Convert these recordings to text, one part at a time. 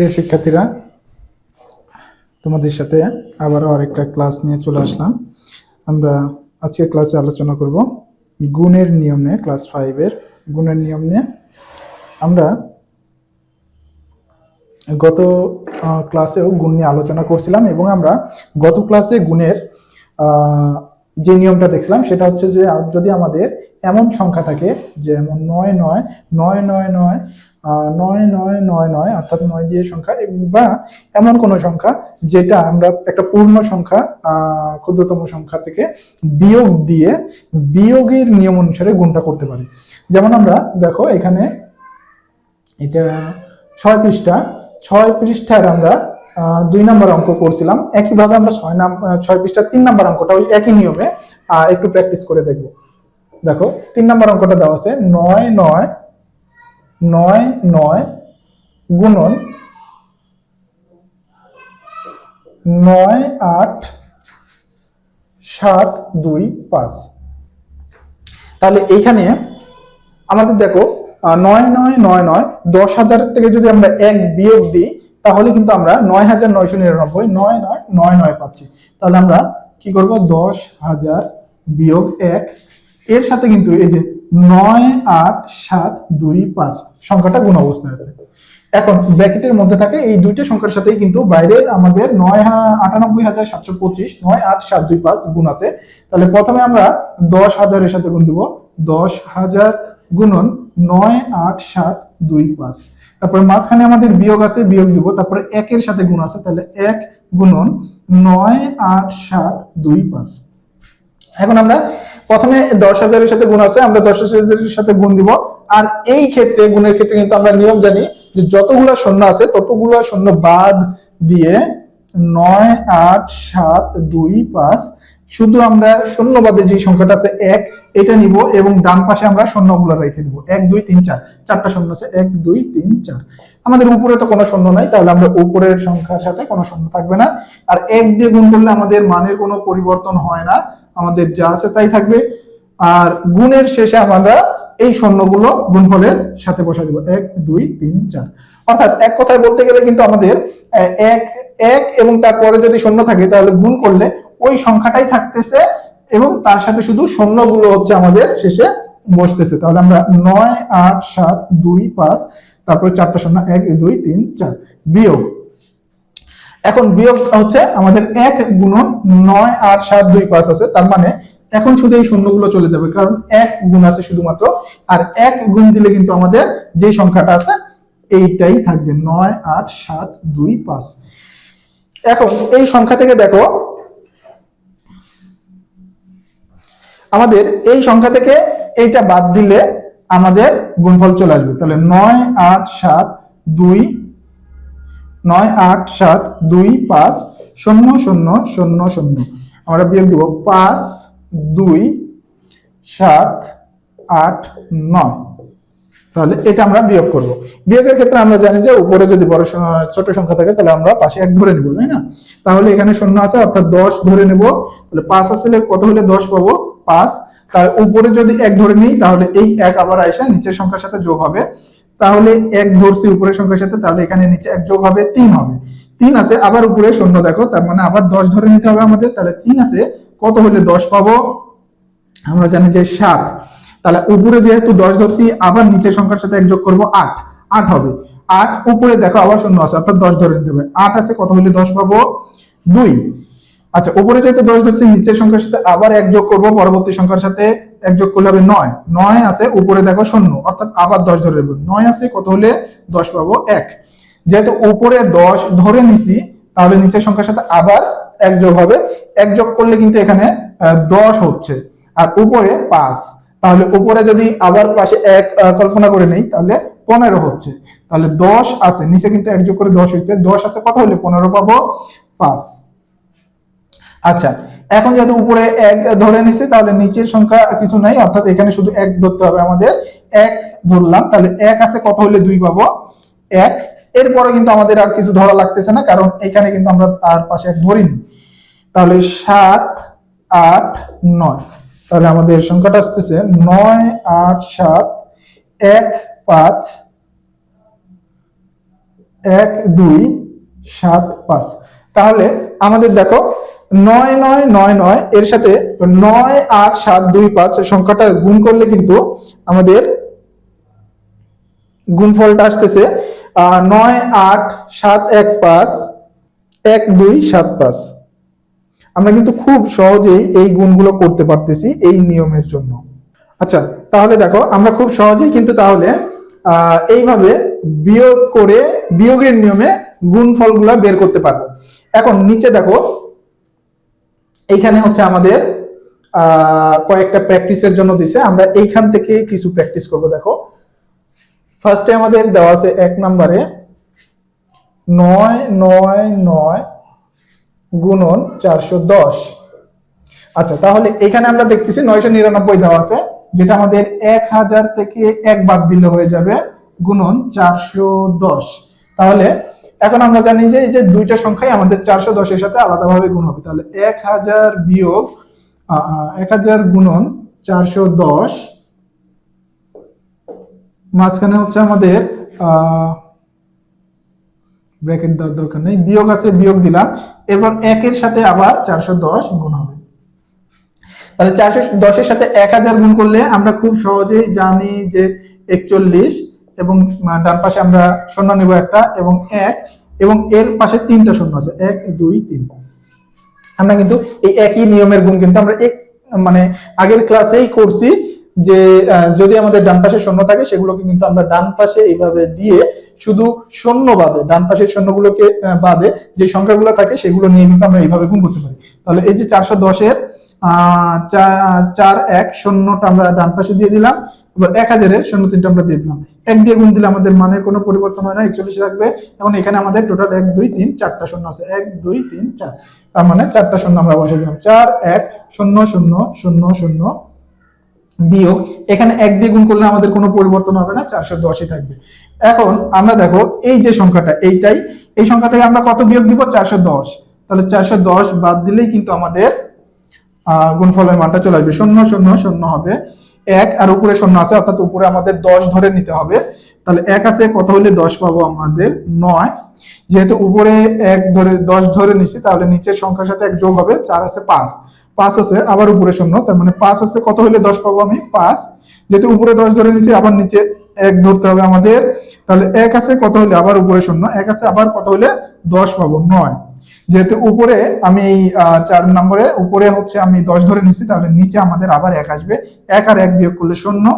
প্রিয় শিক্ষার্থীরা, তোমাদের সাথে আবারও আরেকটা ক্লাস নিয়ে চলে আসলাম। আমরা আজকে ক্লাসে আলোচনা করব গুণের নিয়ম নিয়ে, ক্লাস 5-এর গুণের নিয়ম নিয়ে। আমরা গত ক্লাসেও গুণ নিয়ে আলোচনা করছিলাম এবং আমরা গত ক্লাসে গুণের যে নিয়মটা দেখছিলাম সেটা হচ্ছে যে যদি আমাদের এমন সংখ্যা থাকে যেমন 9 অর্থাৎ 9 দিয়ে সংখ্যা, বা এমন কোন সংখ্যা যেটা আমরা একটা পূর্ণ সংখ্যা ক্ষুদ্রতম সংখ্যা থেকে বিয়োগ দিয়ে বিয়োগের নিয়ম অনুসারে গুণটা করতে পারি। যেমন আমরা দেখো এখানে এটা 6 পৃষ্ঠার আমরা 2 নম্বর অঙ্ক করছিলাম। একইভাবে আমরা 6 পৃষ্ঠার 3 নম্বর অঙ্কটা ওই একই নিয়মে একটু প্র্যাকটিস করে দেখব। দেখো 3 নম্বর অঙ্কটা দেওয়া আছে 9 গুণন 9 8 7 2 5। তাহলে এইখানে আমাদের দেখো 9 10,000 থেকে যদি আমরা 1 বিয়োগ দিই তাহলে কিন্তু আমরা 9,999 পাচ্ছি। তাহলে আমরা কি করব, 10,000 বিয়োগ 1 এর সাথে কিন্তু এই যে 9 8 7 2 5 সংখ্যাটা গুণ অবস্থায় আছে। এখন ব্র্যাকেটের মধ্যে থাকে এই দুইটা সংখ্যার সাথেই কিন্তু বাইরের আমাদের 98,725 9 8 7 2 5 গুণ আছে। তাহলে প্রথমে আমরা 10,000 এর সাথে গুণ দিব, 10,000 গুণন 9 8 7 2 5। তারপরে মাঝখানে আমাদের বিয়োগ আছে, বিয়োগ দিব, তারপরে 1 এর সাথে গুণ আছে, তাহলে 1 গুণন 9 8 7 2 5। এখন আমরা প্রথমে 10,000 এর সাথে গুণ আছে, আমরা 10,000 এর সাথে গুণ দিব। আর এই ক্ষেত্রে গুণের ক্ষেত্রে কিন্তু আমরা নিয়ম জানি যে যতগুলো শূন্য আছে ততগুলো শূন্য বাদ দিয়ে 9 8 7 2 5 শুধু আমরা শূন্য বাদে যে সংখ্যাটা আছে 1 এটা নিব এবং ডান পাশে আমরা শূন্যগুলো রেখে দিব। 1 2 3 4 চারটা শূন্য আছে, 1 2 3 4। আমাদের উপরে তো কোনো শূন্য নাই, তাহলে আমরা উপরের সংখ্যার সাথে কোনো শূন্য থাকবে না। আর 1 দিয়ে গুণ করলে আমাদের মানের কোনো পরিবর্তন হয় না, আমাদের যা আছে তাই থাকবে। আর গুণের শেষে আমরা এই শূন্যগুলো গুণফলের সাথে বসা দিব, 1 2 3 4। অর্থাৎ এক কথায় বলতে গেলে কিন্তু আমাদের 1 এবং তারপরে যদি শূন্য থাকে তাহলে গুণ করলে ওই সংখ্যাটাই থাকতেছে এবং তার সাথে শুধু শূন্যগুলো হচ্ছে আমাদের শেষে বসতেছে। তাহলে আমরা 9 8 7 2 5 তারপরে চারটা শূন্য 1 2 3 4 বিয়োগ। এখন বিয়োগ হচ্ছে আমাদের 1 গুণন 9 8 7 2 5 আছে, তার মানে এখন শুধু এই শূন্যগুলো চলে যাবে কারণ 1 গুণ আছে শুধুমাত্র। আর 1 গুণ দিলে কিন্তু আমাদের যে সংখ্যাটা আছে এইটাই থাকবে, 9 8 7 2 5। এখন এই সংখ্যা থেকে দেখো আমাদের এই সংখ্যা থেকে এইটা বাদ দিলে আমাদের গুণফল চলে আসবে। তাহলে 9 8 7 2 9 8 7 2 5 0 0 0 0 আমরা বিয়োগ দেব 5 2 7 8 9। তাহলে এটা আমরা বিয়োগ করব। বিয়োগের ক্ষেত্রে আমরা জানি যে উপরে যদি বড় ছোট সংখ্যা থাকে তাহলে আমরা পাশে 1 ধরে নেব, তাই না? তাহলে এখানে শূন্য আছে অর্থাৎ 10 ধরে নেব। তাহলে 5 আসলে কত হলে 10 পাবো, 5। তার উপরে যদি 1 ধরে নিই তাহলে এই 1 আবার আইসা নিচের সংখ্যার সাথে যোগ হবে। তাহলে 1 ধরছি উপরের সংখ্যার সাথে, তাহলে এখানে নিচে 1 যোগ হবে 3 হবে। 3 আছে, আবার উপরে শূন্য দেখো, তার মানে আবার 10 ধরে নিতে হবে আমাদের। তাহলে 3 আছে, কত হলে 10 পাবো, আমরা জানি যে 7। তাহলে উপরে যেহেতু 10 ধরছি আবার নিচের সংখ্যার সাথে 1 যোগ করব, 8 হবে। 8 উপরে দেখো আবার শূন্য আছে অর্থাৎ 10 ধরে নিতে হবে। 8 আছে, কত হলে 10 পাবো, 2। আচ্ছা, উপরে যেহেতু 10 ধরছি নিচের সংখ্যার সাথে আবার 1 যোগ করব, পরবর্তী সংখ্যার সাথে 1 যোগ করলে হবে 9। 9 আছে, উপরে দেখো শূন্য অর্থাৎ আবার 10 ধরে নেব। 9 আছে, কত হলে 10 পাবো, 1। যেহেতু উপরে 10 ধরে নিছি তাহলে নিচের সংখ্যার সাথে আবার 1 যোগ হবে। 1 যোগ করলে কিন্তু এখানে 10 হচ্ছে, আর উপরে 5। তাহলে উপরে যদি আবার পাশে 1 কল্পনা করে নেই তাহলে 15 হচ্ছে। তাহলে 10 আছে, নিচে কিন্তু 1 যোগ করে 10 হয়েছে। 10 আছে, কত হলে 15 পাবো, 5। আচ্ছা, এখন যেহেতু উপরে 1 ধরে নিছে তাহলে নিচের সংখ্যা কিছু নাই, অর্থাৎ এখানে শুধু 1 ধরতে হবে আমাদের। 1 ধরলাম, তাহলে 1 আছে, কত হলে 2 পাবো, 1। এরপরে কিন্তু আমাদের আর কিছু ধরা লাগতেছে না কারণ এখানে কিন্তু আমরা আর পাশে 1 ধরিনি। তাহলে 7 8 9। তাহলে আমাদের সংখ্যাটা আসতেছে 9 8 7 1 5 1 2 7 5। তাহলে আমাদের দেখো 9 9 9 9 এর সাথে 9 8 7 2 5 সংখ্যাটা গুণ করলে কিন্তু আমাদের গুণফলটা আসতেছে 9 8 7 1 5 1 2 7 5। আমরা কিন্তু খুব সহজেই এই গুণগুলো করতে পারতেছি এই নিয়মের জন্য। আচ্ছা, তাহলে দেখো আমরা খুব সহজেই কিন্তু তাহলে এইভাবে বিয়োগ করে বিয়োগের নিয়মে গুণফলগুলো বের করতে পারবো। এখন নিচে দেখো এইখানে হচ্ছে আমাদের কয়েকটা প্র্যাকটিসের জন্য দিছে, আমরা এইখান থেকে কিছু প্র্যাকটিস করব। দেখো ফার্স্টে আমাদের দেওয়া আছে 1 নম্বরে 9 9 9 গুণন 410। আচ্ছা, তাহলে এখানে আমরা দেখতেছি 999 দেওয়া আছে, যেটা আমাদের 1000 থেকে 1 বাদ দিলে হয়ে যাবে গুণন 410। তাহলে এখন আমরা জানি যে এই যে দুইটা সংখ্যাই আমাদের 410 এর সাথে আলাদাভাবে গুণ হবে। তাহলে 1000 বিয়োগ 1000 গুণন 410, মাঝখানে হচ্ছে আমাদের ব্র্যাকেট দেওয়ার দরকার নেই, বিয়োগ আছে, বিয়োগ দিলাম। এরপর 1 এর সাথে আবার 410 গুণ হবে। তাহলে 410 এর সাথে 1000 গুণ করলে আমরা খুব সহজেই জানি যে 41, এবং ডান পাশে আমরা শূন্য নিব একটা, এবং 1, এবং এর পাশে 3টা শূন্য আছে, 1 2 3। আমরা কিন্তু এই একই নিয়মের গুণ কিন্তু আমরা মানে আগের ক্লাসেই করছি, যে যদি আমাদের ডান পাশে শূন্য থাকে সেগুলোকে কিন্তু আমরা ডান পাশে এইভাবে দিয়ে শুধু শূন্য বাদে, ডান পাশের শূন্যগুলোকে বাদে যে সংখ্যাগুলো থাকে সেগুলো নিয়ে কিন্তু আমরা এইভাবে গুণ করতে পারি। তাহলে এই যে 410 এর 4 1 শূন্যটা আমরা ডান পাশে দিয়ে দিলাম, এবার 1000 এর 03টা আমরা দিয়ে দিলাম। 1 দিয়ে গুণ দিলে আমাদের মানের কোনো পরিবর্তন হয় না, 41 থাকবে। এবং এখানে আমাদের টোটাল 1 2 3 4টা শূন্য আছে, 1 2 3 4, তার মানে 4টা শূন্য আমরা বসিয়ে দিলাম। 4 1 0 0 0 0 বিয়োগ, এখানে 1 দিয়ে গুণ করলে আমাদের কোনো পরিবর্তন হবে না, 410ই থাকবে। এখন আমরা দেখো এই যে সংখ্যাটা এইটাই, এই সংখ্যা থেকে আমরা কত বিয়োগ দিব? 410। তাহলে 410 বাদ দিলেই কিন্তু আমাদের গুণফলের মানটা চলে আসবে। 0 0 0 হবে, 1 আর উপরে শূন্য আছে, অর্থাৎ উপরে আমাদের 10 ধরে নিতে হবে। তাহলে 1 আছে, কত হলে 10 পাবো আমাদের? 9। যেহেতু উপরে 1 ধরে 10 ধরে নিছি, তাহলে নিচের সংখ্যার সাথে 1 যোগ হবে, 4 আছে 5, 5 আছে আবার উপরে শূন্য, তার মানে 5 আছে, কত হলে 10 পাবো আমি? 5। যেহেতু উপরে 10 ধরে নিছি, আবার নিচে 1 ধরতে হবে আমাদের। তাহলে 1 আছে, কত হলে আবার উপরে শূন্য, 1 আছে আবার, কত হলে 10 পাবো? 9। যেহেতু উপরে আমি 4 নম্বরে উপরে হচ্ছে আমি 10 ধরে নিছি, তাহলে নিচে আমাদের আবার 1 আসবে। 1 আর 1 বিয়োগ করলে 0,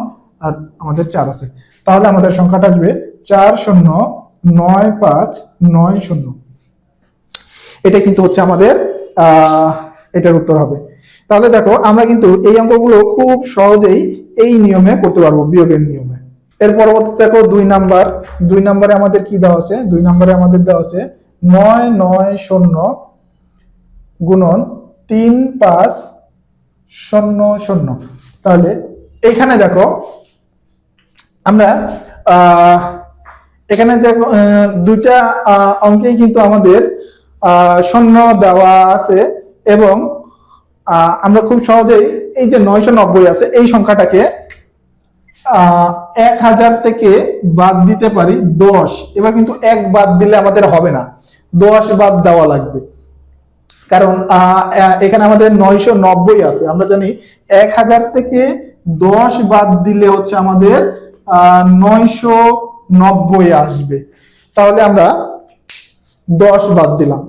আর আমাদের 4 আছে। তাহলে আমাদের সংখ্যাটা আসবে 4 0 9 5 9 0। এটা কিন্তু হচ্ছে আমাদের এটার উত্তর হবে। তাহলে দেখো আমরা কিন্তু এই অঙ্কগুলো খুব সহজেই এই নিয়মে করতে পারবো, বিয়োগের নিয়মে। এর পরবর্তীতে দেখো 2 নাম্বার। 2 নম্বরে আমাদের কি দেওয়া আছে? 2 নম্বরে আমাদের দেওয়া আছে 9 9 0 গুণন 3 5 0 0। তাহলে এখানে দেখো আমরা এখানে দেখো দুইটা অঙ্কেই কিন্তু আমাদের শূন্য দেওয়া আছে, এবং আমরা খুব সহজেই এই যে 990 আছে এই সংখ্যাটাকে 1000 থেকে বাদ দিতে পারি 10। এবার কিন্তু 1 বাদ দিলে আমাদের হবে না, 10 বাদ দেওয়া লাগবে, কারণ এখানে আমাদের 990 আছে। আমরা জানি 1000 থেকে 10 বাদ দিলে হচ্ছে আমাদের 990 আসবে। তাহলে আমরা 10 বাদ দিলাম,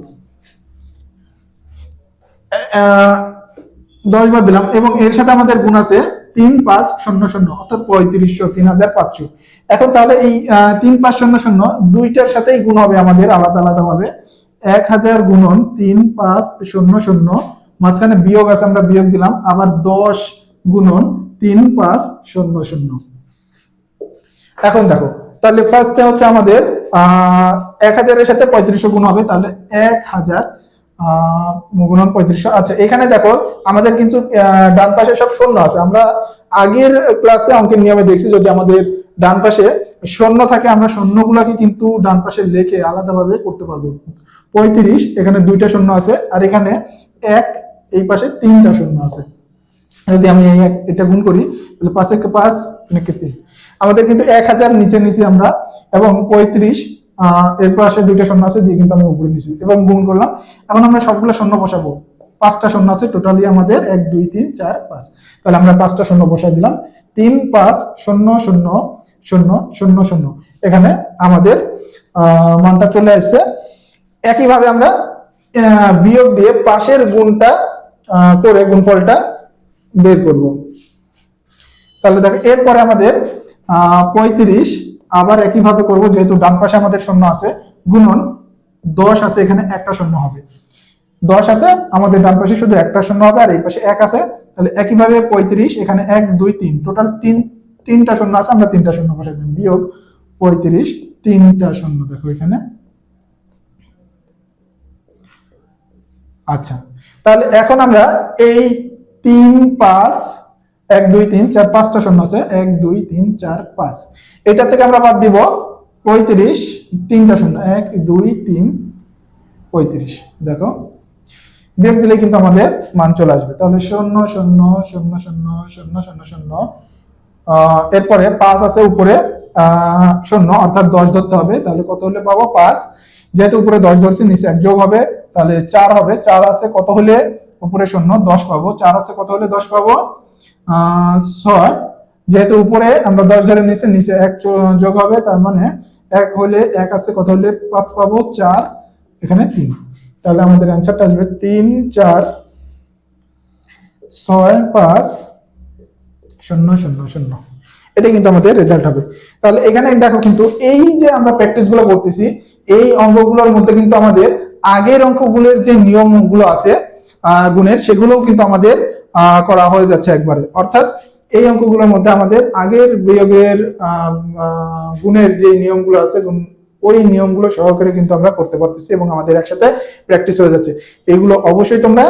10 বাদ দিলাম, এবং এর সাথে আমাদের গুণ আছে 3 5 0 0, অর্থাৎ 3500, 3500। এখন তাহলে এই 3 5 0 0 দুইটার সাথেই গুণ হবে আমাদের আলাদা আলাদা ভাবে। 1000 গুণন 3 5 0 0, মাঝখানে বিয়োগ আছে, আমরা বিয়োগ দিলাম, আবার 10 গুণন 3 5 0 0। এখন দেখো তাহলে ফার্স্টে হচ্ছে আমাদের 1000 এর সাথে 3500 গুণ হবে, তাহলে 1000 গুণন 3500। আচ্ছা, এখানে দেখো আমাদের কিন্তু ডান পাশে সব শূন্য আছে। আমরা আগের ক্লাসে অঙ্কের নিয়মে দেখছি, যদি আমাদের ডান পাশে শূন্য থাকে আমরা শূন্যগুলোকে কিন্তু ডান পাশে লিখে আলাদাভাবে করতে পারবো। 35, এখানে 2টা শূন্য আছে, আর এখানে 1, এই পাশে 3টা শূন্য আছে। যদি আমি এটা গুণ করি, তাহলে 5 1 5 3, আমাদের কিন্তু 1000 নিচে নিছি আমরা, এবং 35 এর পাশে দুইটা শূন্য আছে দিয়ে কিন্তু আমি উপরে নিয়েছি এবং গুণ করলাম। এখন আমরা সবগুলো শূন্য বসাবো, 5টা শূন্য আছে টোটালি আমাদের 1 2 3 4 5। তাহলে আমরা 5টা শূন্য বসাই দিলাম, 3 5 0 0 0 0 0। এখানে আমাদের মানটা চলে আসছে। একইভাবে আমরা বিয়োগ দিয়ে পাশের গুণটা করে গুণফলটা বের করব। তাহলে দেখো এরপরে আমাদের 35 আবার একইভাবে করব, যেহেতু ডান পাশে আমাদের শূন্য আছে, গুণন 10 আছে, এখানে একটা শূন্য হবে। 10 আছে আমাদের ডান পাশে শুধু একটা শূন্য হবে আর এই পাশে 1 আছে, তাহলে একইভাবে 35 এখানে 1 2 3 টোটাল 3টা শূন্য আছে, আমরা 3টা শূন্য বসাই দিই। বিয়োগ 35 3টা শূন্য, দেখো এখানে। আচ্ছা, তাহলে এখন আমরা এই 3 5 1 2 3 4 5টা শূন্য আছে, 1 2 3 4 5, এটা থেকে আমরা বাদ দিব 35 3টা শূন্য, 1 2 3 35। দেখো বিয়োগ দিলে কিন্তু আমাদের মান চলে আসবে। তাহলে 0 0 0 0 0 0 0। এরপরে 5 আছে উপরে শূন্য, অর্থাৎ 10 ধরতে হবে। তাহলে কত হলে পাবো 5, যেহেতু উপরে 10 ধরছি নিচে 1 যোগ হবে, তাহলে 4 হবে। 4 আছে কত হলে উপরে শূন্য 10 পাবো, 4 আছে কত হলে 10 পাবো 6, যেহেতু উপরে আমরা 10 ধরে নিচে 1 যোগ হবে, তার মানে 1 হলে 1 আছে কত হলে 5 পাবো 4, এখানে 3। তাহলে আমাদের অ্যান্সারটা আসবে 3 4 6 5 0 0 0। এটা কিন্তু আমাদের রেজাল্ট হবে। তাহলে এখানে দেখো কিন্তু এই যে আমরা প্র্যাকটিস গুলো করতেছি, এই অঙ্কগুলোর মধ্যে কিন্তু আমাদের আগের অঙ্কগুলোর যে নিয়মগুলো আছে গুণের, সেগুলোও কিন্তু আমাদের করা হয়ে যাচ্ছে একবারে। অর্থাৎ এই অঙ্কগুলোর মধ্যে আমাদের আগের বিয়োগের গুণের যে নিয়মগুলো আছে, ওই নিয়মগুলো সহকারে কিন্তু আমরা করতে পারতেছি এবং আমাদের একসাথে প্র্যাকটিস হয়ে যাচ্ছে। এগুলো অবশ্যই তোমরা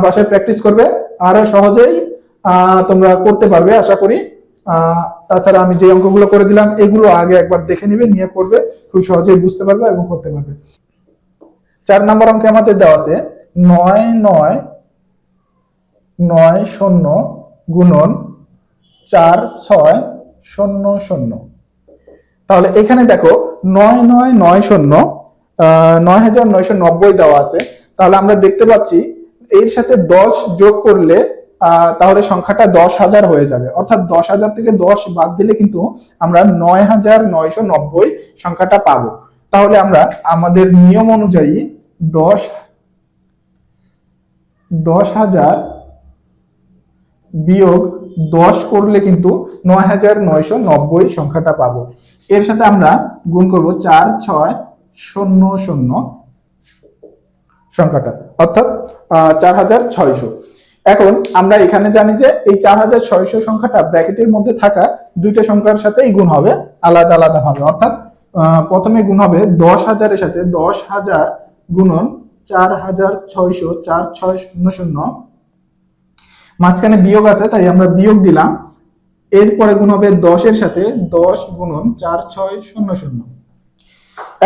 বাসায় প্র্যাকটিস করবে, আরো সহজেই তোমরা করতে পারবে আশা করি। তাছাড়া আমি যে অঙ্কগুলো করে দিলাম এগুলো আগে একবার দেখে নিবে, নিয়ে করবে, খুব সহজেই বুঝতে পারবে এবং করতে পারবে। 4 নম্বর অঙ্কে আমাদের দেওয়া আছে 9 9 9 0 গুণন 4 6 0 0। তাহলে এখানে দেখো 9 9 9 0 9990 দেওয়া আছে। তাহলে আমরা দেখতে পাচ্ছি এর সাথে 10 যোগ করলে তাহলে সংখ্যাটা 10,000 হয়ে যাবে। অর্থাৎ 10,000 থেকে 10 বাদ দিলে কিন্তু আমরা 9,990 সংখ্যাটা পাবো। তাহলে আমরা আমাদের নিয়ম অনুযায়ী 10,000 বিয়োগ 10 করলে কিন্তু 9,990 সংখ্যাটা পাবো। এর সাথে আমরা গুণ করব 4 6 0 0 সংখ্যাটা, অর্থাৎ 4,600। এখন আমরা এখানে জানি যে এই 4,600 সংখ্যাটা ব্র্যাকেটের মধ্যে থাকা দুইটা সংখ্যার সাথেই গুণ হবে আলাদা আলাদা ভাবে। অর্থাৎ প্রথমে গুণ হবে 10,000 এর সাথে 10,000 গুণন 4,600 4600, মাঝখানে বিয়োগ আছে তাই আমরা বিয়োগ দিলাম। এরপরে গুণ হবে 10 এর সাথে 10 গুণন 4600।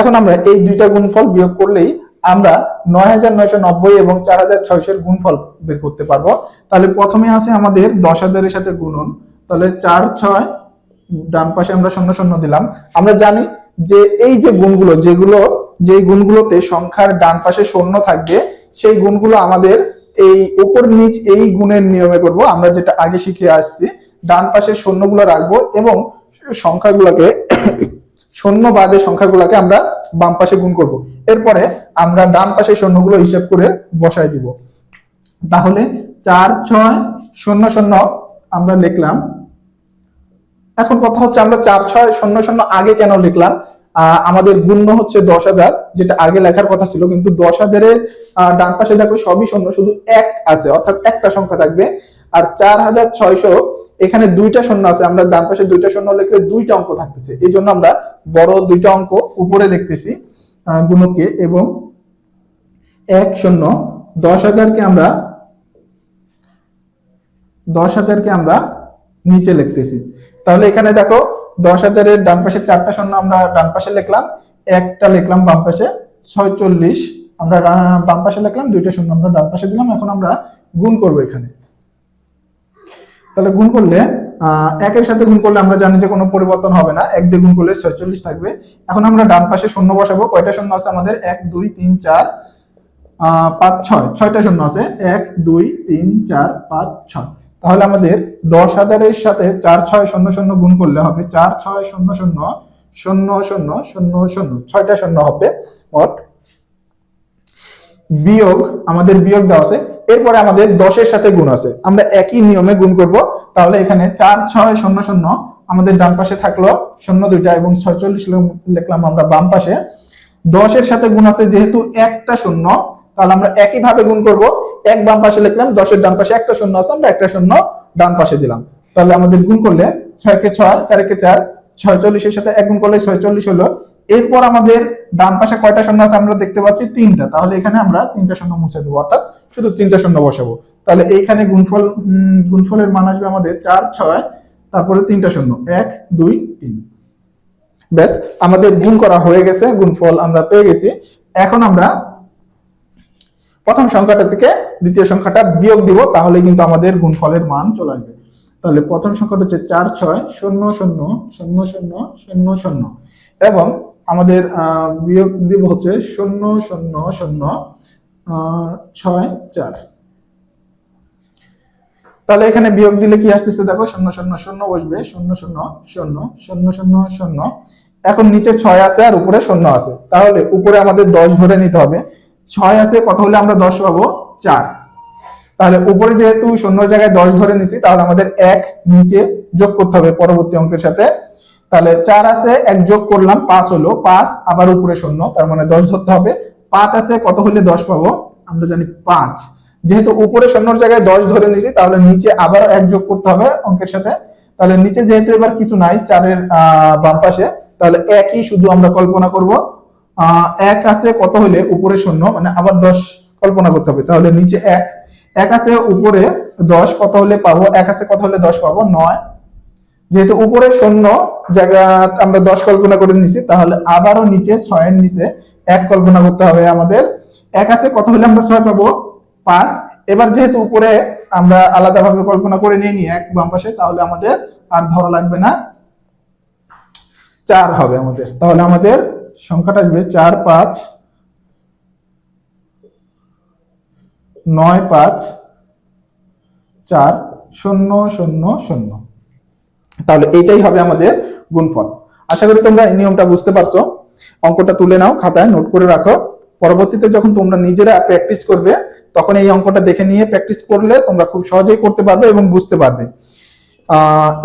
এখন আমরা এই দুইটা গুণফল বিয়োগ করলেই আমরা 9,990 এবং 4,600 এর গুণফল বের করতে পারবো। তাহলে প্রথমে আছে আমাদের 10,000 এর সাথে গুণন, তাহলে 4 6 ডান পাশে আমরা 0 0 দিলাম। আমরা জানি যে এই যে গুণগুলো, যে গুণগুলোতে সংখ্যার ডান পাশে শূন্য থাকবে, সেই গুণগুলো আমাদের এই উপর নিচ এই গুণের নিয়মে করব। আমরা যেটা আগে শিখে আসছি, ডান পাশে শূন্যগুলো রাখবো এবং সংখ্যাগুলোকে শূন্য বাদে সংখ্যাগুলোকে আমরা বাম পাশে গুণ করব। এরপরে আমরা ডান পাশে শূন্যগুলো হিসাব করে বসাই দিব। তাহলে 4 6 0 0 আমরা লিখলাম। এখন কথা হচ্ছে আমরা 4 6 0 0 আগে কেন লিখলাম? আমাদের গুণ্য হচ্ছে 10,000, যেটা আগে লেখার কথা ছিল, কিন্তু 10,000 এর ডান পাশে দেখো সবই শূন্য, শুধু 1 আছে, অর্থাৎ একটা সংখ্যা থাকবে। আর 4,600 এখানে দুইটা শূন্য আছে, আমরা ডান পাশে দুইটা শূন্য লিখলে দুইটা অঙ্ক থাকতেছে, এই জন্য আমরা বড় দুইটা অঙ্ক উপরে লিখতেছি গুণকে, এবং 1 0 10,000 কে আমরা নিচে লিখতেছি। তাহলে এখানে দেখো 10,000 এর ডান পাশে 4টা শূন্য আমরা ডান পাশে লিখলাম, একটা লিখলাম বাম পাশে, 46 আমরা বাম পাশে লিখলাম, দুইটা শূন্য আমরা ডান পাশে দিলাম। এখন আমরা গুণ করব এখানে। তাহলে গুণ করলে একের সাথে গুণ করলে আমরা জানি যে কোনো পরিবর্তন হবে না, 1 দিয়ে গুণ করলে 46 থাকবে। এখন আমরা ডান পাশে শূন্য বসাবো। কয়টা শূন্য আছে আমাদের? 1 2 3 4 5 6, 6টা শূন্য আছে। 1 2 3 4 5 6। তাহলে আমাদের 10,000 এর সাথে 4 6 0 0 গুণ করলে হবে 4 6 0 0 0 0 0 0, 6টা শূন্য হবে মোট। বিয়োগ, আমাদের বিয়োগ দেওয়া আছে। এরপরে আমাদের 10 এর সাথে গুণ আছে, আমরা একই নিয়মে গুণ করব। তাহলে এখানে 4 6 0 0 আমাদের ডান পাশে থাকলো 0 দুইটা এবং 46 লিখলাম আমরা বাম পাশে। 10 এর সাথে গুণ আছে, যেহেতু একটা শূন্য, তাহলে আমরা একই ভাবে গুণ করব। এক বাম পাশে লিখলাম, 10 এর ডান পাশে একটা শূন্য আছে, আমরা একটা শূন্য ডান পাশে দিলাম। তাহলে আমাদের গুণ করলে 6 কে 6 4 কে 4, 46 এর সাথে 1 গুণ করলে 46 হলো। এরপর আমাদের ডান পাশে কয়টা শূন্য আছে আমরা দেখতে পাচ্ছি? 3টা। তাহলে এখানে আমরা 3টা শূন্য মুছে দেবো, অর্থাৎ শুধু 3টা শূন্য বসাবো। তাহলে এইখানে গুণফলের মান আসবে আমাদের 4 6, তারপরে 3টা শূন্য, 1 2 3। ব্যাস, আমাদের গুণ করা হয়ে গেছে, গুণফল আমরা পেয়ে গেছি। এখন আমরা প্রথম সংখ্যাটা থেকে দ্বিতীয় সংখ্যাটা বিয়োগ দিব, তাহলে কিন্তু আমাদের গুণফলের মান চলে আসবে। তাহলে প্রথম সংখ্যাটা হচ্ছে 4 6 0 0 0 0 0 0 এবং আমাদের বিয়োগ দিব হচ্ছে 0 0 0 6 4। তাহলে এখানে বিয়োগ দিলে কি আসতেছে দেখো, 0 0 0 বসবে, 0 0 0 0 0 0। এখন নিচে 6 আছে আর উপরে 0 আছে, তাহলে উপরে আমাদের 10 ধরে নিতে হবে। 6 আছে, কত হলে আমরা 10 পাবো? 4। তাহলে উপরে যেহেতু 0 জায়গায় 10 ধরে নিছি, তাহলে আমাদের 1 নিচে যোগ করতে হবে পরবর্তী অঙ্কের সাথে। তাহলে 4 আছে, 1 যোগ করলাম 5 হলো, 5 আবার উপরে 0, তার মানে 10 ধরতে হবে। 5 আছে, কত হলে 10 পাবো? আমরা জানি 5। যেহেতু উপরে 0 জায়গায় 10 ধরে নিছি, তাহলে নিচে আবার 1 যোগ করতে হবে অঙ্কের সাথে। তাহলে নিচে যেহেতু এবার কিছু নাই 4 এর বাম পাশে, তাহলে একই শুধু আমরা কল্পনা করব। 1 আছে, কত হলে উপরে 0, মানে আবার 10 কল্পনা করতে হবে। তাহলে নিচে 1 আছে, উপরে 10, কত হলে পাবো? 1 আছে, কত হলে 10 পাবো? 9। যেহেতু উপরে 0 জায়গা আমরা 10 কল্পনা করে নিছি, তাহলে আবারও নিচে 6 এর নিচে 1 কল্পনা করতে হবে আমাদের। 1 আছে, কত হলে আমরা 6 পাবো? 5। এবার যেহেতু উপরে আমরা আলাদাভাবে কল্পনা করে নিয়ে নিই 1 বাম পাশে, তাহলে আমাদের আর ধরা লাগবে না, 4 হবে আমাদের। তাহলে আমাদের সংখ্যাটা আসবে 4 5 9 5 4 0 0 0। তাহলে এইটাই হবে আমাদের গুণফল। আশা করি তোমরা এই নিয়মটা বুঝতে পারছো। অঙ্কটা তুলে নাও, খাতায় নোট করে রাখো। পরবর্তীতে যখন তোমরা নিজেরা প্র্যাকটিস করবে, তখন এই অঙ্কটা দেখে নিয়ে প্র্যাকটিস করলে তোমরা খুব সহজেই করতে পারবে এবং বুঝতে পারবে।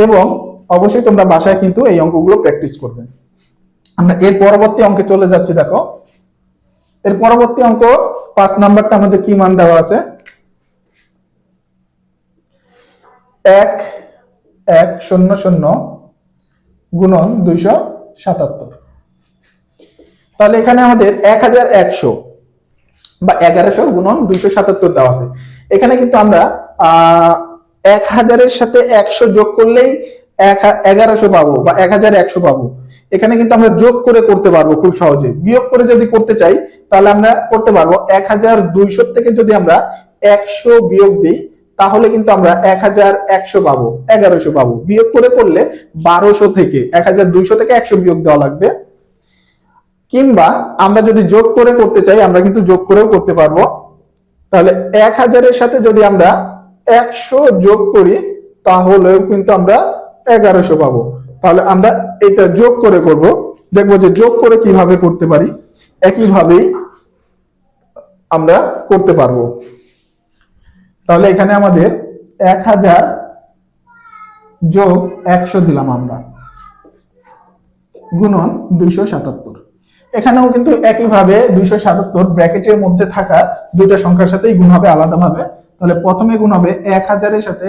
এবং অবশ্যই তোমরা বাসায় কিন্তু এই অঙ্কগুলো প্র্যাকটিস করবে। আমরা এর পরবর্তী অঙ্কে চলে যাচ্ছি। দেখো, এর পরবর্তী অঙ্ক 5 নাম্বারটা আমাদের কি মান দেওয়া আছে? 1 1 0 0 গুণন 277। তাহলে এখানে আমাদের 1100 বা 1100 গুণন 277 দেওয়া আছে। এখানে কিন্তু আমরা 1000 এর সাথে 100 যোগ করলেই 1100 পাবো বা 1100 পাবো। এখানে কিন্তু আমরা যোগ করে করতে পারবো খুব সহজে। বিয়োগ করে যদি করতে চাই, তাহলে আমরা করতে পারবো। 1200 থেকে যদি আমরা 100 বিয়োগ দিই, তাহলে কিন্তু আমরা 1100 পাবো, 1100 পাবো। বিয়োগ করে করলে 1200 থেকে 1200 থেকে 100 বিয়োগ দেওয়া লাগবে। কিংবা আমরা যদি যোগ করে করতে চাই, আমরা কিন্তু যোগ করেও করতে পারবো। তাহলে 1000 এর সাথে যদি আমরা 100 যোগ করি, তাহলেও কিন্তু আমরা 1100 পাবো। তাহলে আমরা এটা যোগ করে করব, দেখবো যে যোগ করে কিভাবে করতে পারি। একইভাবেই আমরা করতে পারবো। তাহলে এখানে আমাদের 1000 যোগ 100 দিলাম আমরা, গুণন 277। এখানেও কিন্তু একইভাবে 277 ব্র্যাকেটের মধ্যে থাকা দুইটা সংখ্যার সাথেই গুণ হবে আলাদাভাবে। তাহলে প্রথমে গুণ হবে 1000 এর সাথে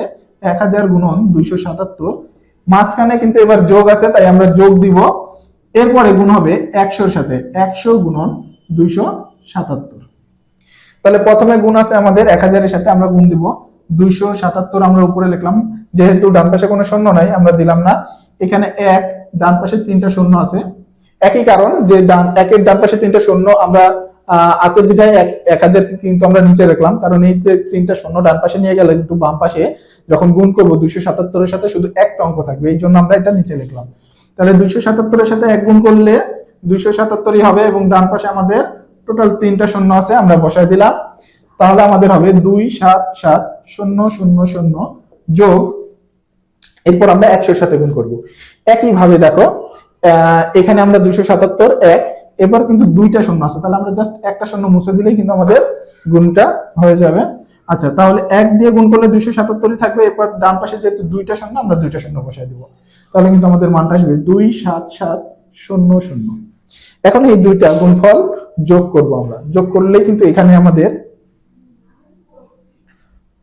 1000 গুণন 277, মাঝখানে কিন্তু এবার যোগ আছে, তাই আমরা যোগ দিব। এরপরে গুণ হবে 100 এর সাথে 100 গুণন 277। তাহলে প্রথমে গুণ আছে আমাদের 1000 এর সাথে, আমরা গুণ দিব 277, আমরা উপরে লিখলাম। যেহেতু ডান পাশে কোনো শূন্য নাই, আমরা দিলাম না। এখানে 1, ডান পাশে 3টা শূন্য আছে। একই কারণ যে একের ডান পাশে 3টা শূন্য আমরা আছে বিধায় 1000 কিন্তু আমরা নিচে রাখলাম, কারণ এই যে 3টা শূন্য ডান পাশে নিয়ে গেলে কিন্তু বাম পাশে যখন গুণ করব 277 এর সাথে শুধু একটা অঙ্ক থাকবে, এই জন্য আমরা এটা নিচে লিখলাম। তাহলে 277 এর সাথে 1 গুণ করলে 277ই হবে, এবং ডান পাশে আমাদের টোটাল 3টা শূন্য আছে, আমরা বসায় দিলাম। তাহলে আমাদের হবে 277,000 যোগ, এরপর আমরা 100 এর সাথে গুণ করব। একইভাবে দেখো এখানে আমরা 277 1, এবার কিন্তু 2টা শূন্য আছে, তাহলে আমরা জাস্ট একটা শূন্য মুছে দিলেই কিন্তু আমাদের গুণটা হয়ে যাবে। আচ্ছা, তাহলে 1 দিয়ে গুণ করলে 277ই থাকবে, এরপর ডান পাশে যেহেতু 2টা শূন্য, আমরা 2টা শূন্য বসায় দিব, তাহলে কিন্তু আমাদের মানটা আসবে 277,000। এখন এই দুইটা গুণফল যোগ করব আমরা, যোগ করলেই কিন্তু এখানে আমাদের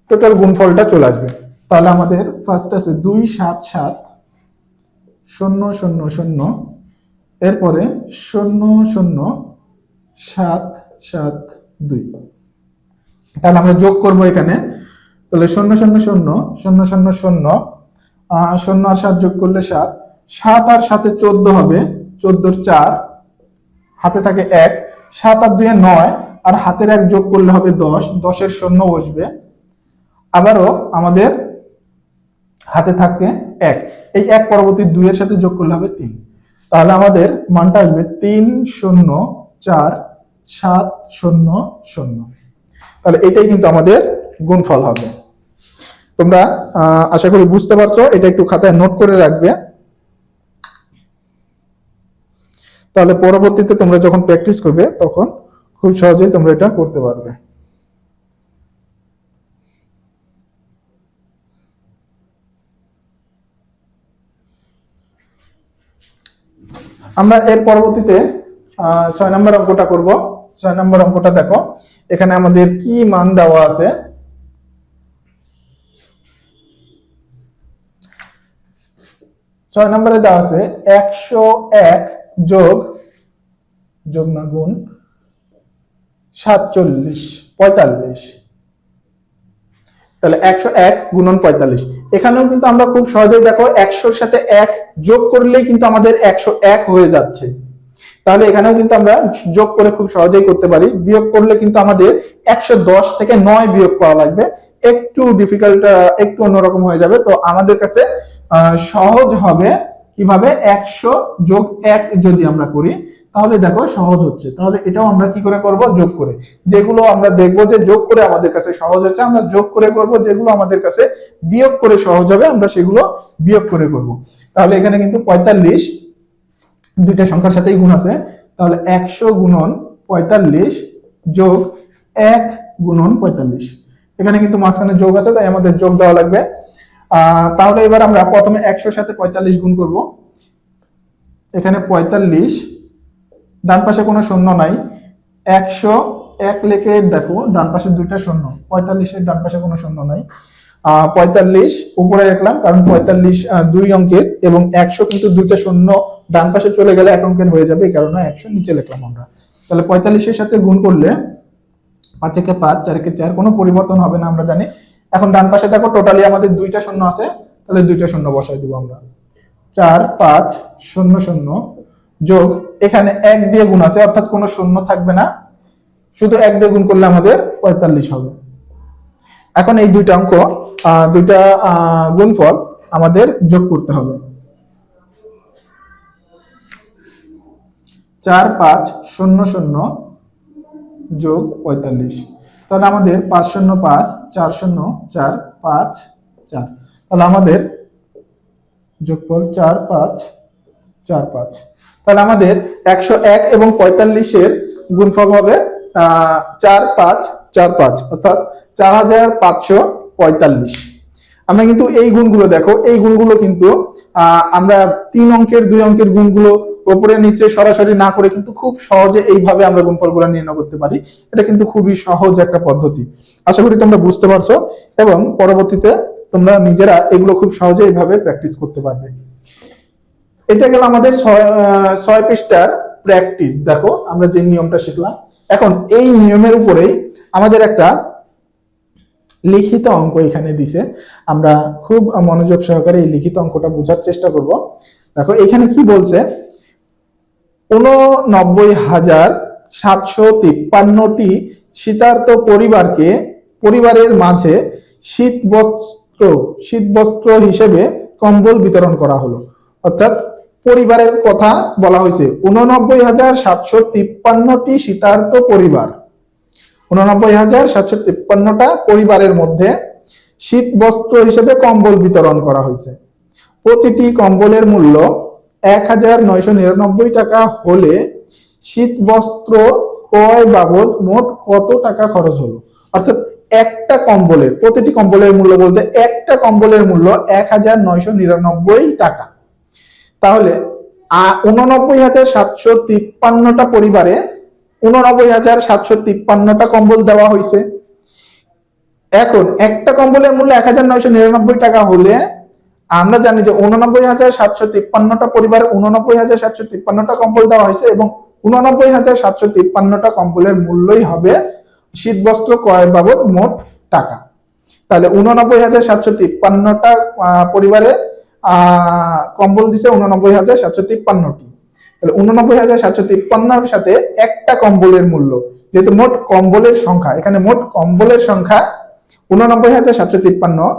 টোটাল গুণফলটা চলে আসবে। তাহলে আমাদের ফার্স্ট আছে 277,000, এরপরে 00772, তাহলে আমরা যোগ করব এখানে। তাহলে 000,000,000 আর 7 যোগ করলে 7, 7 আর 7 14 হবে, 14 4, হাতে থাকে 1, 7 আর 2 9, আর হাতের 1 যোগ করলে হবে 10, 10 এর শূন্য বসবে, আবারও আমাদের হাতে থাকে 1, এই 1 পরবর্তী 2 এর সাথে যোগ করলে হবে 3, তাহলে আমাদের মানটা আসবে 304,700। তাহলে এটাই কিন্তু আমাদের গুণফল হবে। তোমরা আশা করি বুঝতে পারছো, এটা একটু খাতায় নোট করে রাখবে, তাহলে পরবর্তীতে তোমরা যখন প্র্যাকটিস করবে তখন খুব সহজেই তোমরা এটা করতে পারবে। আমরা এর পরবর্তীতে 6 নম্বর অঙ্কটা করব। 6 নম্বর অঙ্কটা দেখো, এখানে আমাদের কি মান দেওয়া আছে। ছয় নম্বরে দেওয়া আছে 101 যোগ না গুণ 45, তাহলে 101 গুণন 45। এখানেও কিন্তু আমরা খুব সহজেই দেখো 100 এর সাথে 1 যোগ করলেই কিন্তু আমাদের 101 হয়ে যাচ্ছে। তাহলে এখানেও কিন্তু আমরা যোগ করে খুব সহজেই করতে পারি, বিয়োগ করলে কিন্তু আমাদের 110 থেকে 9 বিয়োগ করা লাগবে, একটু ডিফিকাল্ট, একটু অন্যরকম হয়ে যাবে। তো আমাদের কাছে সহজ হবে কিভাবে 100 যোগ 1 যদি আমরা করি, তাহলে দেখো সহজ হচ্ছে। তাহলে এটাও আমরা কি করে করব, যোগ করে। যেগুলো আমরা দেখবো যে যোগ করে আমাদের কাছে সহজ হচ্ছে, আমরা যোগ করে করব। যেগুলো আমাদের কাছে বিয়োগ করে সহজ হবে, আমরা সেগুলো বিয়োগ করে করব। তাহলে এখানে কিন্তু 45 দুইটা সংখ্যার সাথেই গুণ আছে, তাহলে 100 গুণন 45 যোগ 1 গুণন 45, এখানে কিন্তু মাঝখানে যোগ আছে, তাই আমাদের যোগ দেওয়া লাগবে। তাহলে এবার আমরা প্রথমে 100 সাথে 45 গুণ করব। এখানে 45, ডান পাশে কোনো শূন্য নাই, 101 লিখে দেখো ডান পাশে দুইটা শূন্য, 45 এর ডান পাশে কোনো শূন্য নাই। 45 উপরে রাখলাম, কারণ 45 দুই অঙ্কের, এবং 100 কিন্তু দুইটা শূন্য ডান পাশে চলে গেলে এক অঙ্কের হয়ে যাবে, এই কারণে 100 নিচে লিখলাম আমরা। তাহলে 45 এর সাথে গুণ করলে 5 একে 5, 4 একে 4, কোনো পরিবর্তন হবে না আমরা জানি। এখন ডান পাশে দেখো টোটালি আমাদের দুইটা শূন্য আছে, তাহলে দুইটা শূন্য বসাই দিব আমরা। 4 5 0 0 যোগ, এখানে 1 দিয়ে গুণ আছে, অর্থাৎ কোনো শূন্য থাকবে না, শুধু 1 দিয়ে গুণ করলে আমাদের 45 হবে। এখন এই দুইটা অঙ্ক, দুইটা গুণফল আমাদের যোগ করতে হবে। 4 5 0 0 যোগ 45, তাহলে আমাদের 5 0 5 4 0 4 5 4, তাহলে আমাদের যোগফল 4 5 4 5। তাহলে আমাদের 101 এবং 45 এর গুণফল হবে 4 5 4 5, অর্থাৎ 4545। আমরা কিন্তু এই গুণগুলো দেখো, এই গুণগুলো কিন্তু আমরা 3 অঙ্কের 2 অঙ্কের গুণগুলো উপরে নিচে সরাসরি না করে কিন্তু খুব সহজে এইভাবে আমরা গুণফলগুলো নির্ণয় করতে পারি। এটা কিন্তু খুবই সহজ একটা পদ্ধতি, আশা করি তোমরা বুঝতে পারছো, এবং পরবর্তীতে তোমরা নিজেরা এগুলো খুব সহজে এইভাবে প্র্যাকটিস করতে পারবে। এটা গেল আমাদের 6 পৃষ্ঠার প্র্যাকটিস। দেখো আমরা যে নিয়মটা শিখলাম, এখন এই নিয়মের উপরেই আমাদের একটা লিখিত অঙ্ক এখানে দিছে, আমরা খুব মনোযোগ সহকারে এই লিখিত অঙ্কটা বোঝার চেষ্টা করব। দেখো এখানে কি বলছে, 753টি শীতার্ত পরিবারের মাঝে শীতবস্ত্র হিসেবে কম্বল বিতরণ করা হলো। অর্থাৎ পরিবারের কথা বলা হয়েছে 89,753টি শীতার্ত পরিবার, 89,753টা পরিবারের মধ্যে শীত বস্ত্র হিসেবে কম্বল বিতরণ করা হয়েছে। প্রতিটি কম্বলের মূল্য 1,999 টাকা হলে শীত বস্ত্র ক্রয় বাবদ মোট কত টাকা খরচ হলো? অর্থাৎ একটা কম্বলের, প্রতিটি কম্বলের মূল্য বলতে একটা কম্বলের মূল্য 1,999 টাকা। তাহলে 89,753টা পরিবারে 89,753টা কম্বল দেওয়া হয়েছে। এখন একটা কম্বলের মূল্য 1,999 টাকা হলে আমরা জানি যে 89,753টা পরিবারে 89,753টা কম্বল দেওয়া হয়েছে এবং 89,753টা কম্বলের মূল্যই হবে শীতবস্ত্র ক্রয় বাবদ মোট টাকা। তাহলে 89,753টা পরিবারে কম্বল দিছে 89,753টি। তাহলে 89,753 সাথে একটা কম্বলের মূল্য, যেহেতু মোট কম্বলের সংখ্যা, এখানে মোট কম্বলের সংখ্যা 89,753,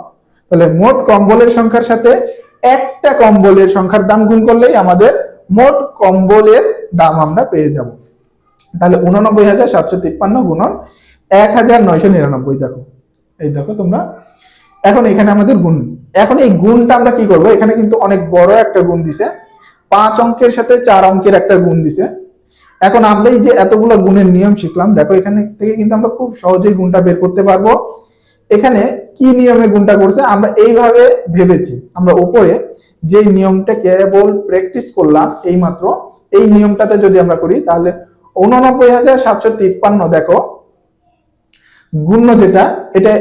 তাহলে মোট কম্বলের সংখ্যার সাথে একটা কম্বলের সংখ্যার দাম গুণ করলেই আমাদের মোট কম্বলের দাম আমরা পেয়ে যাব। তাহলে 89,753 গুণন 1,999, দেখো এই দেখো তোমরা। এখন এখানে আমাদের গুণ, এখন এই গুণটা আমরা কি করব? এখানে কিন্তু অনেক বড় একটা গুণ দিছে, 5 অঙ্কের সাথে 4 অঙ্কের একটা গুণ দিছে। এখন আমরা এই যে এতগুলো গুণের নিয়ম শিখলাম, দেখো এখানে থেকে কিন্তু আমরা খুব সহজেই গুণটা বের করতে পারবো। এখানে কি নিয়মে গুণটা করছে আমরা এইভাবে ভেবেছি, আমরা উপরে যে নিয়মটা কেবল প্র্যাকটিস করলাম এইমাত্র, এই নিয়মটাতে যদি আমরা করি তাহলে 89,753 দেখো গুণ্য যেটা, এটা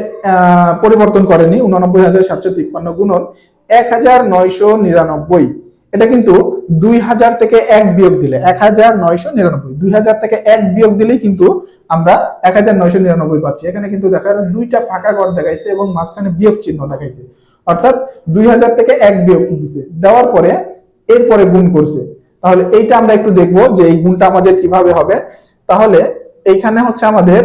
পরিবর্তন করেনি। 89,753 গুণন 1,999, এটা কিন্তু 2000 থেকে 1 বিয়োগ দিলে 1,999, 2000 থেকে 1 বিয়োগ দিলেই কিন্তু আমরা 1,999 পাচ্ছি। এখানে কিন্তু দেখা যায় দুইটা ফাঁকা ঘর দেখাইছে এবং মাঝখানে বিয়োগ চিহ্ন দেখাইছে, অর্থাৎ 2000 থেকে 1 বিয়োগ দিছে, দেওয়ার পরে এরপরে গুণ করছে। তাহলে এইটা আমরা একটু দেখবো যে এই গুণটা আমাদের কিভাবে হবে। তাহলে এইখানে হচ্ছে আমাদের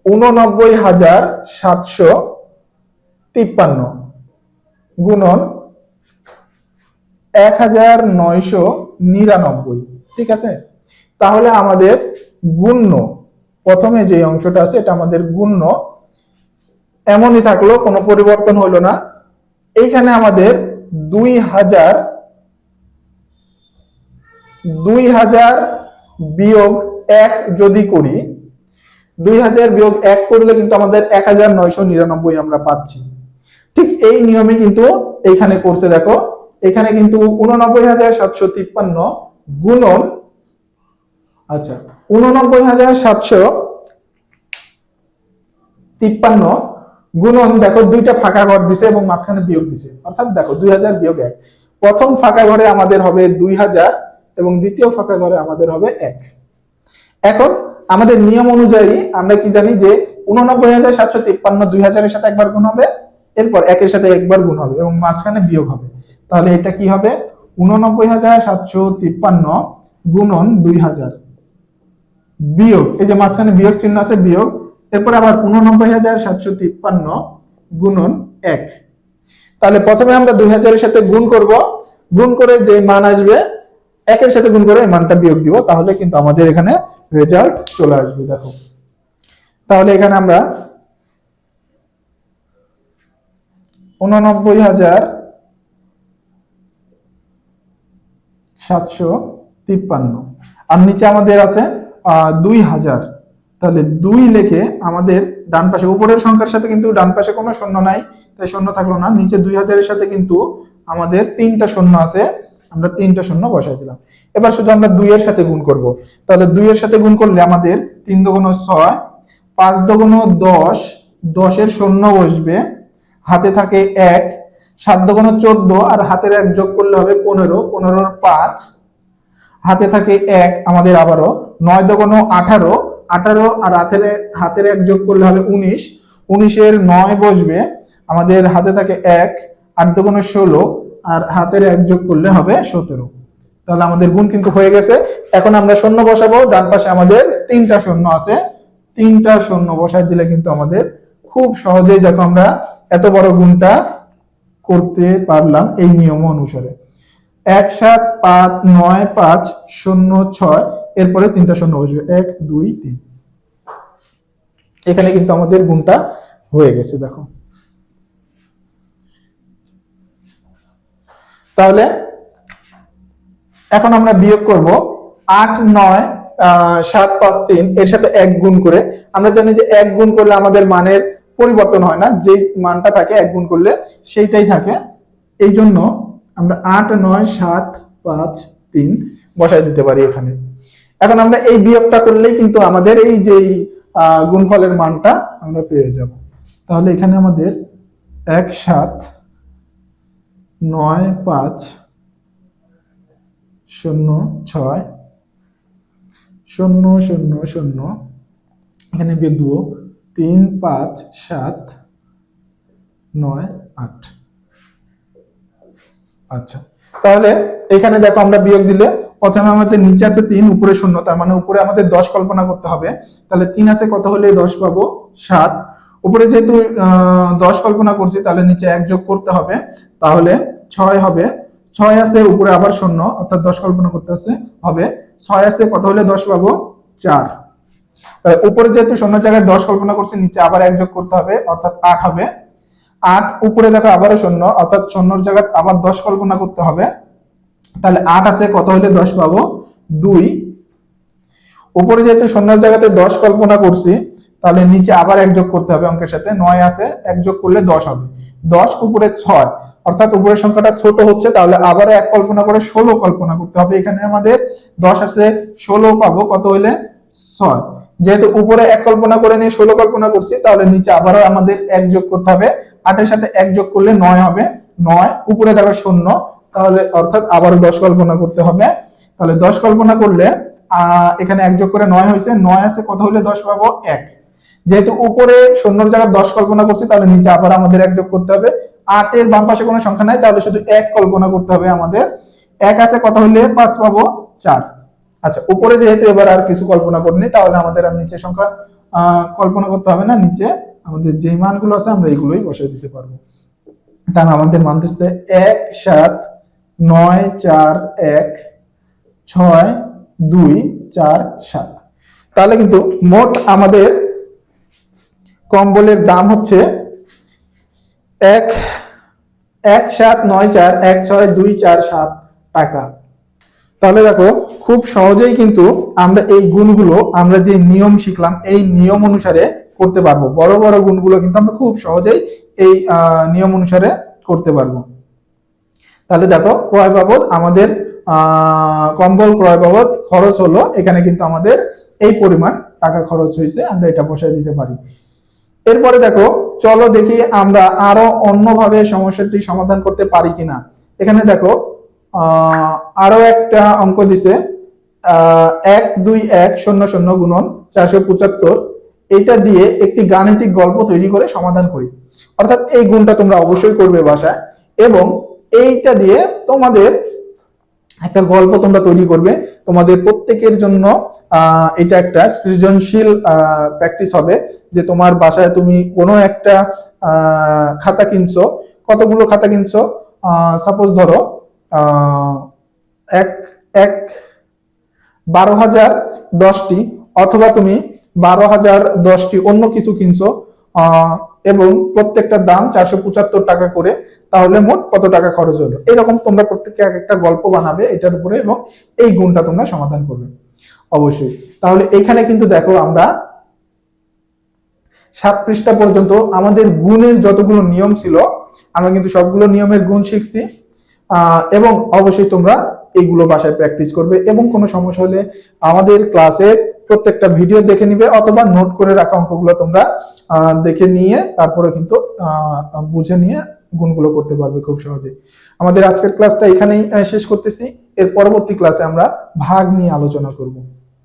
89,753 গুণন 1,999, ঠিক আছে। তাহলে আমাদের গুণ্য, প্রথমে যে অংশটা আছে এটা আমাদের গুণ্য এমনই থাকলো, কোনো পরিবর্তন হলো না। এইখানে আমাদের 2000 বিয়োগ 1 যদি করি, 2000 বিয়োগ 1 করলে কিন্তু আমাদের 1,999 আমরা পাচ্ছি। ঠিক এই নিয়মে কিন্তু এইখানে করছে, দেখো এখানে কিন্তু 89,753 গুণন, আচ্ছা 89,753 গুণন, দেখো দুইটা ফাঁকা ঘর দিছে এবং মাঝখানে বিয়োগ দিছে, অর্থাৎ দেখো 2000 বিয়োগ 1, প্রথম ফাঁকা ঘরে আমাদের হবে 2000 এবং দ্বিতীয় ফাঁকা ঘরে আমাদের হবে 1। এখন আমাদের নিয়ম অনুযায়ী আমরা কি জানি যে 89,753 2000 এর সাথে একবার গুণ হবে, এরপর 1 এর সাথে একবার গুণ হবে এবং মাঝখানে বিয়োগ হবে। তাহলে এটা কি হবে? 89,753 গুণন 2000 বিয়োগ, এই যে মাঝখানে বিয়োগ চিহ্ন আছে বিয়োগ, এরপর আবার 89,753 গুণন 1। তাহলে প্রথমে আমরা 2000 এর সাথে গুণ করব, গুণ করে যে মান আসবে 1 এর সাথে গুণ করে এই মানটা বিয়োগ দিব, তাহলে কিন্তু আমাদের এখানে রেজাল্ট চলে আসবে। দেখো তাহলে এখানে আমরা 89,753 আর নিচে আমাদের আছে 2000, তাহলে 2 লিখে আমাদের ডান পাশে, উপরের সংখ্যার সাথে কিন্তু ডান পাশে কোনো শূন্য নাই, তাই শূন্য থাকলো না। নিচে 2000 এর সাথে কিন্তু আমাদের 3টা শূন্য আছে, আমরা 3টা শূন্য বসাই দিলাম। এবার শুধু আমরা 2 এর সাথে গুণ করব। তাহলে 2 এর সাথে গুণ করলে আমাদের 3 দুগুণ 6, 5 দুগুণ 10, 10 এর শূন্য বসবে, হাতে থাকে 1, 7 দুগুণ 14 আর হাতের 1 যোগ করলে হবে 15, 15 এর 5, হাতে থাকে 1 আমাদের আবারও, 9 দুগুণ 18, 18 আর হাতের 1 যোগ করলে হবে 19, 19 এর 9 বসবে, আমাদের হাতে থাকে 1, 8 দুগুণ 16 আর হাতের 1 যোগ করলে হবে 17। তাহলে আমাদের গুণ কিন্তু হয়ে গেছে। এখন আমরা শূন্য বসাবো, ডান পাশে আমাদের 3টা শূন্য আছে, 3টা শূন্য বসাই দিলে কিন্তু আমাদের খুব সহজেই দেখো আমরা এত বড় গুণটা করতে পারলাম এই নিয়ম অনুসারে। 1 7 5 9 5 0 6, এরপরে 3টা শূন্য বসবে, 1 2 3। এখানে কিন্তু আমাদের গুণটা হয়ে গেছে দেখো। তাহলে এখন আমরা বিয়োগ করব 8 9 7 5 3 এর সাথে 1 গুণ করে। আমরা জানি যে 1 গুণ করলে আমাদের মানের পরিবর্তন হয় না, যে মানটা থাকে 1 গুণ করলে সেইটাই থাকে। এই জন্য আমরা 8 9 7 5 3 বসাই দিতে পারি এখানে। এখন আমরা এই বিয়োগটা করলেই কিন্তু আমাদের এই যে গুণফলের মানটা আমরা পেয়ে যাব। তাহলে এখানে আমাদের 1 7 9 5 0 6 0 0 0, এখানে বিয়োগ দেবো 3 5 7 9 8। আচ্ছা, তাহলে এখানে দেখো আমরা বিয়োগ দিলে প্রথমে আমাদের নিচে আছে 3, উপরে 0, তার মানে উপরে আমাদের 10 কল্পনা করতে হবে। তাহলে 3 আছে, কত হলে 10 পাবো? 7। উপরে যেহেতু 10 কল্পনা করছি তাহলে নিচে 1 যোগ করতে হবে, তাহলে 6 হবে। 6 আছে, উপরে আবার 0, অর্থাৎ 10 কল্পনা করতে হবে। 6 আছে, কত হলে 10 পাবো? 4। উপরে যেহেতু 0 জায়গায় 10 কল্পনা করছি, নিচে আবার 1 যোগ করতে হবে, অর্থাৎ 8 হবে। 8, উপরে দেখো আবারও 0, অর্থাৎ 0 জায়গায় আবার 10 কল্পনা করতে হবে। তাহলে 8 আছে, কত হলে 10 পাবো? 2। উপরে যেহেতু 0 জায়গাতে 10 কল্পনা করছি, তাহলে নিচে আবার 1 যোগ করতে হবে অঙ্কের সাথে। 9 আছে, 1 যোগ করলে 10 হবে। 10 উপরে 6, অর্থাৎ উপরের সংখ্যাটা ছোট হচ্ছে, তাহলে আবার 1 কল্পনা করে 16 কল্পনা করতে হবে। এখানে আমাদের 10 আছে, 16 পাবো, কত হলে? 6। যেহেতু উপরে 1 কল্পনা করে নিয়ে 16 কল্পনা করছি, তাহলে নিচে আবারও আমাদের 1 যোগ করতে হবে। 8 এর সাথে 1 যোগ করলে 9 হবে। 9, উপরে দেখো 0, তাহলে অর্থাৎ আবারও 10 কল্পনা করতে হবে। তাহলে 10 কল্পনা করলে এখানে 1 যোগ করে 9 হয়েছে। 9 আছে, কত হলে 10 পাবো? 1। যেহেতু উপরে 0 জায়গায় 10 কল্পনা করছি, তাহলে নিচে আবার আমাদের 1 যোগ করতে হবে। 8 এর বাম পাশে কোনো সংখ্যা নাই, তাহলে শুধু 1 কল্পনা করতে হবে আমাদের। 1 আছে, কত হলে 5 পাবো? 4। আচ্ছা, উপরে যেহেতু এবার আর কিছু কল্পনা করিনি, তাহলে আমাদের আর নিচে সংখ্যা কল্পনা করতে হবে না। নিচে আমাদের যে মানগুলো আছে আমরা এগুলোই বসিয়ে দিতে পারবো। তাহলে আমাদের মান হচ্ছে 1 7 9 4 1 6 2 4 7। তাহলে কিন্তু মোট আমাদের কম্বলের দাম হচ্ছে 1 7 9 4 1 6 2 4 7 টাকা। তাহলে দেখো খুব সহজেই কিন্তু আমরা এই গুণগুলো, আমরা যে নিয়ম শিখলাম এই নিয়ম অনুসারে করতে পারবো। বড় বড় গুণগুলো কিন্তু আমরা খুব সহজেই এই নিয়ম অনুসারে করতে পারবো। তাহলে দেখো ক্রয় বাবদ আমাদের কম্বল ক্রয় বাবদ খরচ হলো, এখানে কিন্তু আমাদের এই পরিমাণ টাকা খরচ হয়েছে, আমরা এটা বসায় দিতে পারি। এরপরে দেখো, চলো দেখি আমরা আরো অন্যভাবে সমস্যাটি সমাধান করতে পারি কিনা। এখানে দেখো আরো একটা অঙ্ক দিছে, 1 2 1 0 0 গুণন 475, এটা দিয়ে একটি গাণিতিক গল্প তৈরি করে সমাধান করি। অর্থাৎ এই গুণটা তোমরা অবশ্যই করবে বাসায়, এবং এইটা দিয়ে তোমাদের একটা গল্প তোমরা তৈরি করবে। তোমাদের প্রত্যেকের জন্য এটা একটা সৃজনশীল প্র্যাকটিস হবে, যে তোমার বাসায় তুমি কোনো একটা খাতা কিনছো, কতগুলো খাতা কিনছো, সাপোজ ধরো 12,000 10টি, অথবা তুমি 12,000 10টি অন্য কিছু কিনছো, এবং প্রত্যেকটার দাম 475 টাকা করে, তাহলে মোট কত টাকা খরচ হলো। এরকম তোমরা প্রত্যেককে একটা গল্প বানাবে এটার উপরে, এবং এই গুণটা তোমরা সমাধান করবে অবশ্যই। তাহলে এখানে কিন্তু দেখো আমরা 7 পৃষ্ঠা পর্যন্ত আমাদের গুণের যতগুলো নিয়ম ছিল আমরা কিন্তু সবগুলো নিয়মের গুণ শিখছি, এবং অবশ্যই তোমরা এইগুলো বাসায় প্র্যাকটিস করবে। এবং কোনো সমস্যা হলে আমাদের ক্লাসে প্রত্যেকটা ভিডিও দেখে নিবে, অথবা নোট করে রাখা অঙ্কগুলো তোমরা দেখে নিয়ে তারপরে কিন্তু বুঝে নিয়ে গুণগুলো করতে পারবে খুব সহজে। আমাদের আজকের ক্লাসটা এখানেই শেষ করতেছি। এর পরবর্তী ক্লাসে আমরা ভাগ নিয়ে আলোচনা করব।